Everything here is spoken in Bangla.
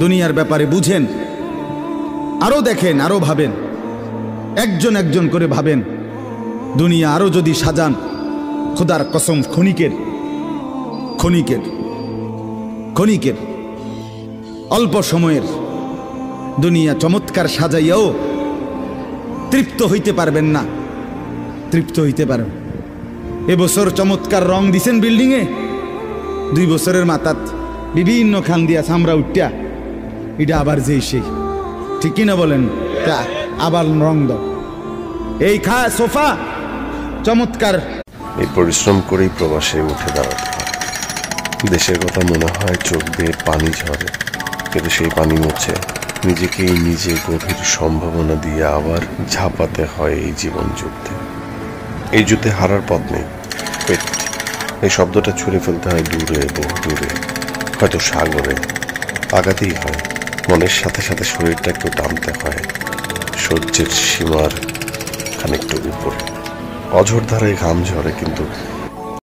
দুনিয়ার ব্যাপারে বুঝেন, আরো দেখেন, আরো ভাবেন, একজন একজন করে ভাবেন। দুনিয়া আরো যদি সাজান, খোদার কসম ক্ষণিকের ক্ষণিকের ক্ষণিকের অল্প সময়ের দুনিয়া চমৎকার সাজাইয়াও তৃপ্ত হইতে পারবেন না, তৃপ্ত হইতে পারেন। এবছর চমৎকার রং দিছেন বিল্ডিংয়ে, 2 বছরের মাথাত বিভিন্ন খান দিয়া চামড়া উঠিয়া এটা আবার যেই সেই, ঠিক কিনা বলেন? তা আবার রং দাও, এই সোফা চমৎকার। এই পরিশ্রম করেই প্রবাসে উঠে দাঁড়াতে হয়। দেশের কথা মনে হয় চোখ বেয়ে পানি ঝরে, কিন্তু সেই পানি মুছে নিজেকেই নিজে গভীর সম্ভাবনা দিয়ে আবার ঝাঁপাতে হয় এই জীবন যুদ্ধে। এই যুদ্ধে হারার পথ নেই। এই শব্দটা ছুঁড়ে ফেলতে হয় দূরে, বহু দূরে, হয়তো সাগরে। আগাতেই হয়, মনের সাথে সাথে শরীরটা একটু টানতে হয় সহ্যের সীমার খানিকটু উপরে। অঝোর ধারায় ঘাম ঝরে, কিন্তু